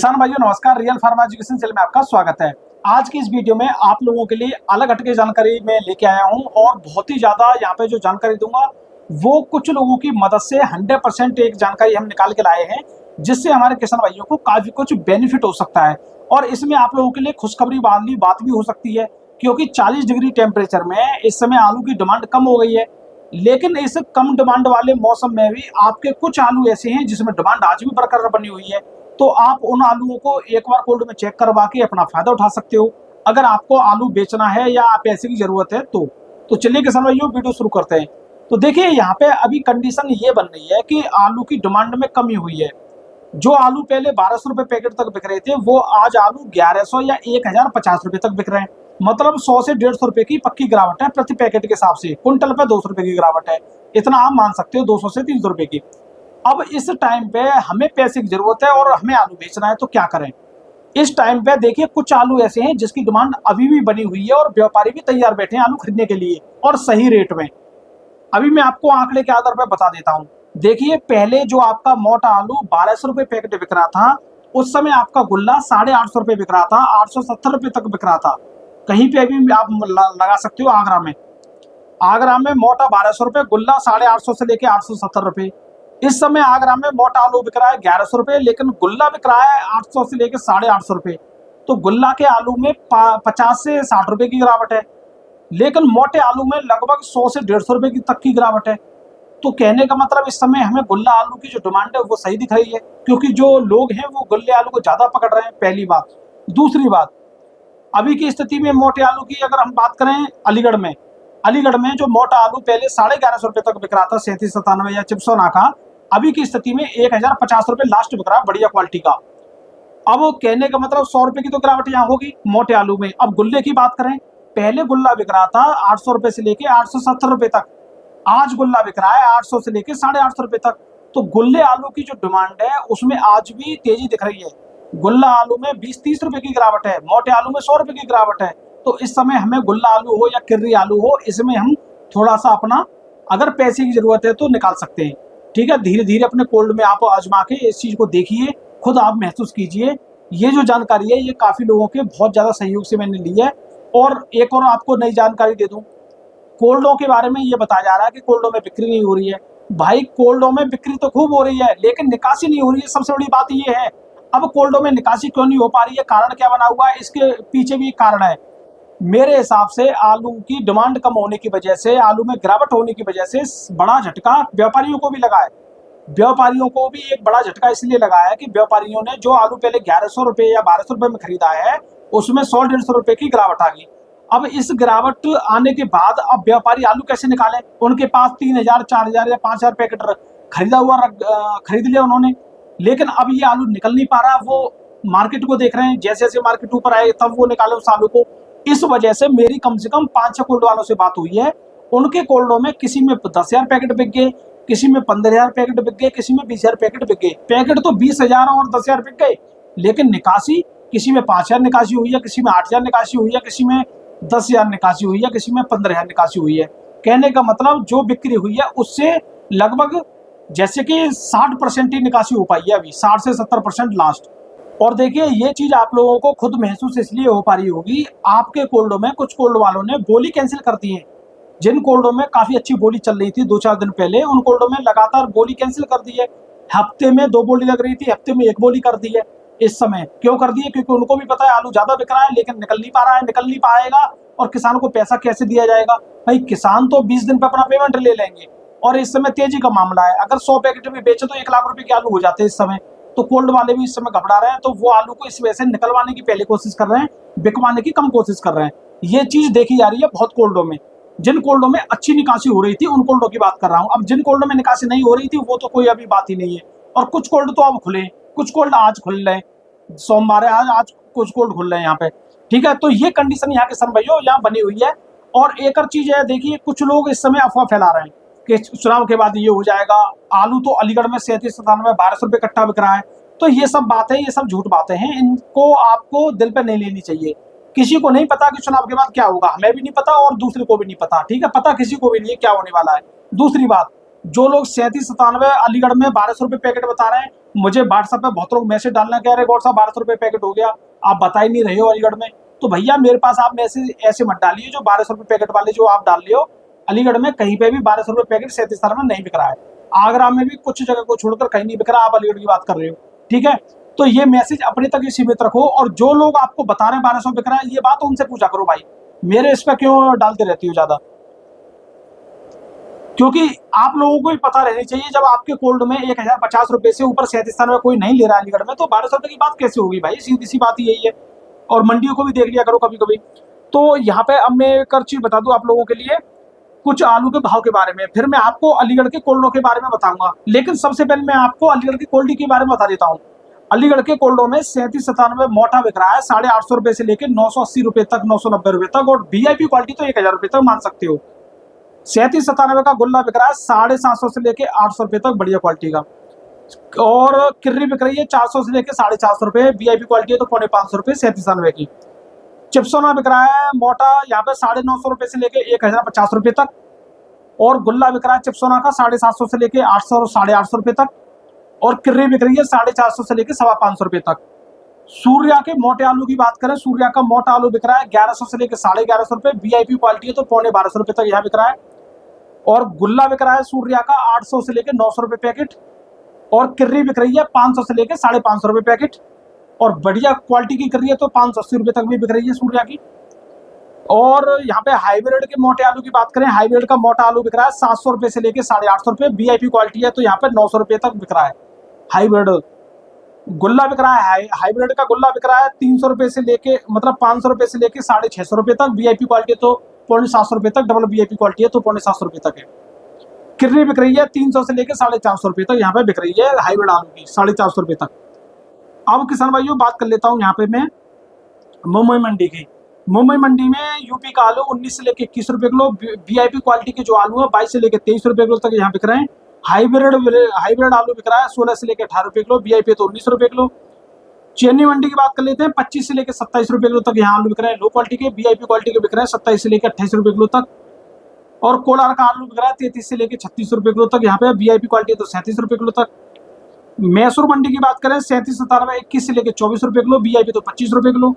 किसान भाइयों नमस्कार। रियल फार्मा एजुकेशन चैनल में आपका स्वागत है। आज की इस वीडियो में आप लोगों के लिए अलग हटके जानकारी मैं लेके आया हूं और बहुत ही ज्यादा यहाँ पे जो जानकारी दूंगा वो कुछ लोगों की मदद से 100% एक जानकारी हम निकाल के लाए हैं, जिससे हमारे किसान भाइयों को काफी कुछ बेनिफिट हो सकता है। और इसमें आप लोगों के लिए खुशखबरी वाली बात भी हो सकती है, क्योंकि 40 डिग्री टेम्परेचर में इस समय आलू की डिमांड कम हो गई है। लेकिन इस कम डिमांड वाले मौसम में भी आपके कुछ आलू ऐसे हैं जिसमें डिमांड आज भी बरकरार बनी हुई है। तो आप उन आलूओं को एक बार कोल्ड में चेक करवा के अपना फायदा उठा सकते हो, अगर आपको आलू बेचना है या पैसे की जरूरत है तो चलिए किसान भाइयों वीडियो शुरू करते हैं। तो देखिए यहाँ पे अभी कंडीशन ये बन रही है कि आलू की डिमांड में कमी हुई है। जो आलू पहले 1200 रुपए पैकेट तक बिक रहे थे वो आज आलू 1100 या 1050 रुपए तक बिक रहे हैं। मतलब 100 से 150 रुपए की पक्की गिरावट है प्रति पैकेट के हिसाब से। कुंटल पे 200 रुपए की गिरावट है, इतना आप मान सकते हो, 200 से 300 रुपए की। अब इस टाइम पे हमें पैसे की जरूरत है और हमें आलू बेचना है, तो क्या करें। इस टाइम पे देखिए कुछ आलू ऐसे हैं जिसकी डिमांड अभी भी बनी हुई है और व्यापारी भी तैयार बैठे हैं आलू खरीदने के लिए और सही रेट में। अभी मैं आपको आंकड़े के आधार पर बता देता हूँ। देखिए पहले जो आपका मोटा आलू 1200 रुपए पैकेट बिक रहा था, उस समय आपका गुल्ला 850 रुपए बिक रहा था, 870 रुपए तक बिक रहा था। कहीं पे भी आप लगा सकते हो। आगरा में मोटा 1200 रुपए, गुल्ला 850 से लेके 870 रुपए। इस समय आगरा में मोटा आलू बिक रहा है 1100 रुपए, लेकिन गुल्ला बिक रहा है 800 से लेके 850 रुपए। तो गुल्ला के आलू में 50 से 60 रुपए की गिरावट है, लेकिन मोटे आलू में लगभग 100 से 150 रुपए की तक की गिरावट है। तो कहने का मतलब इस समय हमें गुल्ला आलू की जो डिमांड है वो सही दिख रही है, क्योंकि जो लोग हैं वो गुल्ले आलू को ज्यादा पकड़ रहे हैं, पहली बात। दूसरी बात, अभी की स्थिति में मोटे आलू की अगर हम बात करें, अलीगढ़ में जो मोटा आलू पहले 1150 रुपए तक बिक रहा था, 3797 या चिप्सोना का, अभी की स्थिति में 1050 रुपए लास्ट बिक रहा है बढ़िया क्वालिटी का। अब कहने का मतलब 100 रुपए की तो गिरावट यहाँ होगी मोटे आलू में। अब गुल्ले की बात करें, पहले गुल्ला बिक रहा था 800 रुपए से लेके 870 रुपए तक, आज गुल्ला बिक रहा है 800 से लेके 850 रुपए तक। तो गुल्ले आलू की जो डिमांड है उसमें आज भी तेजी दिख रही है। गुल्ला आलू में 20-30 रुपए की गिरावट है, मोटे आलू में 100 रुपए की गिरावट है। तो इस समय हमें गुल्ला आलू हो या किर्री आलू हो, इसमें हम थोड़ा सा अपना अगर पैसे की जरूरत है तो निकाल सकते हैं। ठीक है, धीरे धीरे अपने कोल्ड में आप आजमा के इस चीज को देखिए, खुद आप महसूस कीजिए। ये जो जानकारी है ये काफी लोगों के बहुत ज्यादा सहयोग से मैंने ली है। और एक और आपको नई जानकारी दे दूं, कोल्डों के बारे में ये बताया जा रहा है कि कोल्डों में बिक्री नहीं हो रही है। भाई कोल्डों में बिक्री तो खूब हो रही है, लेकिन निकासी नहीं हो रही है। सबसे बड़ी बात ये है। अब कोल्डों में निकासी क्यों नहीं हो पा रही है, कारण क्या बना हुआ है, इसके पीछे भी कारण है। मेरे हिसाब से आलू की डिमांड कम होने की वजह से, आलू में गिरावट होने की वजह से बड़ा झटका व्यापारियों को भी लगा है। व्यापारियों को भी एक बड़ा झटका इसलिए लगा है कि व्यापारियों ने जो आलू पहले 1100 रुपए या 1200 रुपए में खरीदा है, उसमें 100-150 रुपए की गिरावट आ गई। अब इस गिरावट आने के बाद अब व्यापारी आलू कैसे निकालें। उनके पास 3000, 4000 या 5000 पैकेट खरीदा हुआ खरीद लिया उन्होंने, लेकिन अब ये आलू निकल नहीं पा रहा। वो मार्केट को देख रहे हैं, जैसे जैसे मार्केट ऊपर आए तब वो निकाले उस आलू को। इस वजह से मेरी कम से कम 5-6 कोल्ड वालों से बात हुई है। उनके कोल्डों में किसी में 10,000 पैकेट बिक गए, किसी में 15,000 पैकेट बिक गए, किसी में 20,000 पैकेट बिक गए। पैकेट तो 20,000 और 10,000 बिक गए, लेकिन निकासी किसी में 5,000 निकासी हुई है, किसी में 8,000 निकासी हुई है, किसी में 10,000 निकासी हुई है, किसी में 15,000 निकासी हुई है। कहने का मतलब जो बिक्री हुई है उससे लगभग जैसे कि 60% ही निकासी हो पाई है अभी, 60 से 70% लास्ट। और देखिए ये चीज आप लोगों को खुद महसूस इसलिए हो पा रही होगी, आपके कोल्डों में कुछ कोल्ड वालों ने बोली कैंसिल कर दी है। जिन कोल्डों में काफी अच्छी बोली चल रही थी 2-4 दिन पहले, उन कोल्डों में लगातार बोली कैंसिल कर दी है। हफ्ते में 2 बोली लग रही थी, हफ्ते में 1 बोली कर दी है। इस समय क्यों कर दी है, क्योंकि उनको भी पता है आलू ज्यादा बिक रहा है, लेकिन निकल नहीं पा रहा है, निकल नहीं पाएगा और किसान को पैसा कैसे दिया जाएगा। भाई किसान तो 20 दिन पे अपना पेमेंट ले लेंगे और इस समय तेजी का मामला है। अगर 100 पैकेट भी बेचे तो 1 लाख रुपए के आलू हो जाते हैं इस समय। तो कोल्ड वाले भी इस समय घबरा रहे हैं, तो वो आलू को इस वजह से निकलवाने की पहले कोशिश कर रहे हैं, बिकवाने की कम कोशिश कर रहे हैं। ये चीज देखी जा रही है बहुत कोल्डों में। जिन कोल्डों में अच्छी निकासी हो रही थी उन कोल्डों की बात कर रहा हूँ। अब जिन कोल्डों में निकासी नहीं हो रही थी वो तो कोई अभी बात ही नहीं है। और कुछ कोल्ड तो अब खुले, कुछ कोल्ड आज खुल रहे हैं, सोमवार है आज कुछ कोल्ड खुल रहे हैं यहाँ पे। ठीक है, तो ये कंडीशन यहाँ के भाइयों यहाँ बनी हुई है। और एक और चीज है, देखिए कुछ लोग इस समय अफवाह फैला रहे हैं कि चुनाव के बाद ये हो जाएगा। आलू तो अलीगढ़ में 3797 1200 रुपए कट्टा बिक रहा है। तो ये सब बातें, ये सब झूठ बातें हैं, इनको आपको दिल पे नहीं लेनी चाहिए। किसी को नहीं पता कि चुनाव के बाद क्या होगा, हमें भी नहीं पता और दूसरे को भी नहीं पता। ठीक है, पता किसी को भी नहीं है क्या होने वाला है। दूसरी बात, जो लोग 37-97 अलीगढ़ में 1200 रुपये पैकेट बता रहे हैं, मुझे व्हाट्सएप पे बहुत लोग मैसेज डालना कह रहे हैं गौर साहब 1200 रुपये पैकेट हो गया, आप बता ही नहीं रहे हो अलीगढ़ में। तो भैया मेरे पास आप मैसेज ऐसे मत डालिए जो 1200 रुपये पैकेट वाले जो आप डाल रहे हो। अलीगढ़ में कहीं पे भी 1200 रुपये पैकेट 37 में नहीं बिक रहा है। आगरा में भी कुछ जगह को छोड़कर कहीं नहीं बिक रहा, आप अलीगढ़ की बात कर रहे हो, ठीक है। तो ये मैसेज अपने तक ही सीमित रखो, और जो लोग आपको बता रहे हैं 1200 बिक रहा है, ये बात उनसे पूछा करो भाई, मेरे इस पर क्यों डालते रहती हो ज्यादा। क्योंकि आप लोगों को भी पता रहनी चाहिए, जब आपके कोल्ड में 1050 रुपए से ऊपर 37 में कोई नहीं ले रहा है अलीगढ़ में, तो 1200 रुपए की बात कैसे होगी भाई, सीधी सी बात यही है। और मंडियों को भी देख लिया करो कभी कभी। तो यहाँ पे अब मैं एक और चीज बता दूं आप लोगों के लिए, कुछ आलू के भाव के बारे में, फिर मैं आपको अलीगढ़ के कोल्डों के बारे में बताऊंगा। लेकिन सबसे पहले मैं आपको अलीगढ़ की कोल्डी के बारे में बता देता हूँ। अलीगढ़ के कोल्डों में 37-97 मोटा बिक रहा है 850 रुपए से लेकर 980 रुपए तक, 990 रुपए तक, और वीआईपी क्वालिटी तो 1000 रुपए तक मान सकते हो। 37-97 का गुल्ला बिक रहा है 750 से लेके 800 रुपए तक बढ़िया क्वालिटी का, और किर्री बिक रही है 400 से लेके 450 रुपए, वीआईपी क्वालिटी है तो 550 रुपए 37-97 की। चिप्सोना बिक रहा है मोटा यहाँ पे 950 रुपए से लेके 1050 रुपए तक, और गुल्ला बिक रहा है चिप्सोना का 750 से लेके 800 और 850 रुपए तक, और किर्री बिक रही है 450 से लेके 550 रुपए तक। सूर्या के मोटे आलू की बात करें, सूर्या का मोटा आलू बिक रहा है 1100 से लेके 1150 रुपए, वीआईपी क्वालिटी है तो 1250 रुपए तक यहाँ बिक रहा है। और गुल्ला बिक रहा है सूर्या का 800 से लेके 900 रुपए पैकेट, और किर्री बिक रही है 500 से लेके 550 रुपए पैकेट, और बढ़िया क्वालिटी की किर्री है तो 580 रुपए तक भी बिक रही है सूर्या की। और यहाँ पे हाइब्रिड के मोटे आलू की बात करें, हाइब्रिड का मोटा आलू बिक रहा है 700 रुपए से लेके 850 रुपए, वीआईपी क्वालिटी है तो यहाँ पे 900 रुपए तक बिक रहा है हाइब्रिड। गुल्ला बिक रहा है, हाइब्रिड का गुल्ला बिक रहा है 300 रुपए से लेके, मतलब 500 रुपए से लेके 650 रुपए तक, वीआईपी क्वालिटी तो 750 रुपए तक, डबल वीआईपी क्वालिटी है तो 750 रुपए तक है। किर्री बिक रही है 300 से लेके 450 रुपए तक यहाँ पे बिक रही है हाइब्रिड आलू की, 450 रुपए तक। अब किसान भाइयों बात कर लेता हूँ यहाँ पे मैं मुंबई मंडी की। मुंबई मंडी में यूपी का आलू 19 से लेके 21 रुपए किलो, वीआईपी क्वालिटी के जो आलू है 22 से लेके 23 रुपए किलो तक यहाँ बिक रहे हैं। हाइब्रिड आलू बिक रहा है 16 से लेके 18 रुपए किलो, वीआईपी तो 19 रुपए किलो। चेन्नई मंडी की बात कर लेते हैं, 25 से लेके 27 रुपए किलो तक यहाँ आलू बिक रहे हैं लो क्वालिटी के, वीआईपी क्वालिटी के बिक रहे हैं 27 से लेकर 28 रुपए किलो तक। और कोलार का आलू बिक रहा है 33 से लेकर 36 रुपए किलो तक यहाँ पे, वीआईपी क्वालिटी तो 37 रुपए किलो तक। मैसूर मंडी की बात करें 37-97 21 से लेकर 24 रुपए किलो, वीआईपी तो 25 रुपए किलो।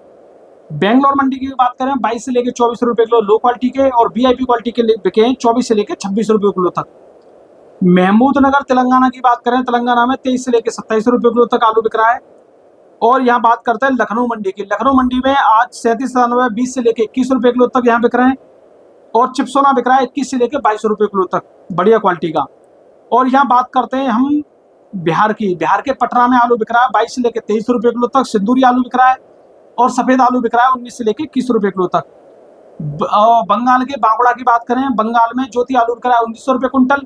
बेंगलोर मंडी की बात करें 22 से लेकर 24 रुपए किलो लो क्वालिटी के, और वीआईपी क्वालिटी के बिके हैं 24 से लेकर 26 रुपए किलो तक। महमूद नगर तेलंगाना की बात करें, तेलंगाना में 23 से लेकर 27 रुपए किलो तक आलू बिक रहा है। और यहाँ बात करते हैं लखनऊ मंडी की। लखनऊ मंडी में आज 37-97 20 से लेकर 21 रुपए किलो तक यहाँ बिक रहे हैं, और चिप्सोना बिक रहा है 21 से लेकर 22 रुपए किलो तक बढ़िया क्वालिटी का। और यहाँ बात करते हैं हम बिहार की। बिहार के पटना में आलू बिक रहा है 22 से लेकर 23 रुपए किलो तक, सिंदूरी आलू बिक रहा है, और सफेद आलू बिक रहा है 19 से लेकर 21 रुपए किलो तक। बंगाल के बांकुड़ा की बात करें, बंगाल में ज्योति आलू बिक रहा है 1900 रुपए कुंटल,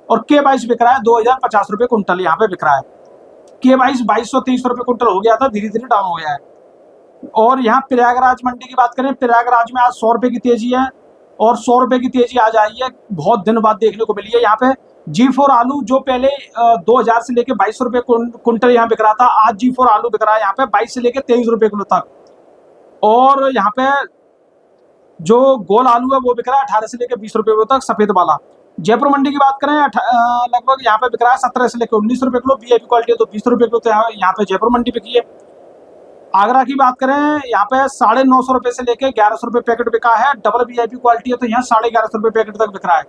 और K22 बिक रहा है 2050 रुपए कुंटल यहाँ पे बिक रहा है। K22 2223 रुपए कुंटल हो गया था, धीरे धीरे डाउन हो गया है। और यहाँ प्रयागराज मंडी की बात करें, प्रयागराज में आज 100 रुपए की तेजी है, और 100 रुपए की तेजी आज आई है, बहुत दिन बाद देखने को मिली है। यहाँ पे G4 आलू जो पहले 2000 से लेके 22 रुपए कुंटल यहाँ बिक रहा था, आज G4 आलू बिक रहा है यहाँ पे 22 से लेके 23 रुपए किलो तक। और यहाँ पे जो गोल आलू है वो बिक रहा है 18 से लेके 20 रुपए किलो तक, सफेद वाला। जयपुर मंडी की बात करें लगभग यहाँ पे बिक रहा है 17 से लेकर 19 रुपए किलो, वीआईपी क्वालिटी है तो 20 रुपए किलो, तो यहाँ पे जयपुर मंडी बिकी है। आगरा की बात करें, यहाँ पे 950 रुपए से लेकर 1100 रुपए पैकेट बिका है, डबल वीआईपी क्वालिटी है तो यहाँ 1150 रुपए पैकेट तक बिक रहा है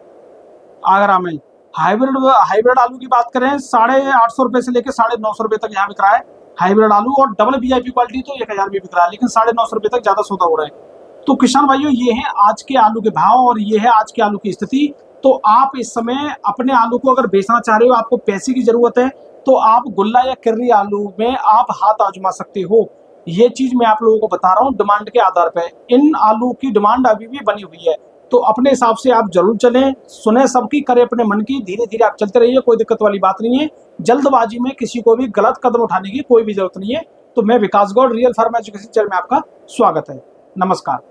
आगरा में। हाइब्रिड आलू की बात करें 850 रुपए से लेकर 950 रुपए तक यहाँ बिक रहा है हाइब्रिड आलू, और डबल वीआईपी क्वालिटी तो 1000 भी बिक रहा है, लेकिन 950 रुपए तक ज्यादा सौदा हो रहा है। तो किसान भाइयों ये है आज के आलू के भाव, और ये है आज के आलू की स्थिति। तो आप इस समय अपने आलू को अगर बेचना चाह रहे हो, आपको पैसे की जरूरत है, तो आप गुल्ला या किर्री आलू में आप हाथ आजमा सकते हो। ये चीज मैं आप लोगों को बता रहा हूँ डिमांड के आधार पर। इन आलू की डिमांड अभी भी बनी हुई है, तो अपने हिसाब से आप जरूर चलें, सुने सबकी, करें अपने मन की, धीरे धीरे आप चलते रहिए, कोई दिक्कत वाली बात नहीं है। जल्दबाजी में किसी को भी गलत कदम उठाने की कोई भी जरूरत नहीं है। तो मैं Vikas Gaur, real farm education channel में आपका स्वागत है। नमस्कार।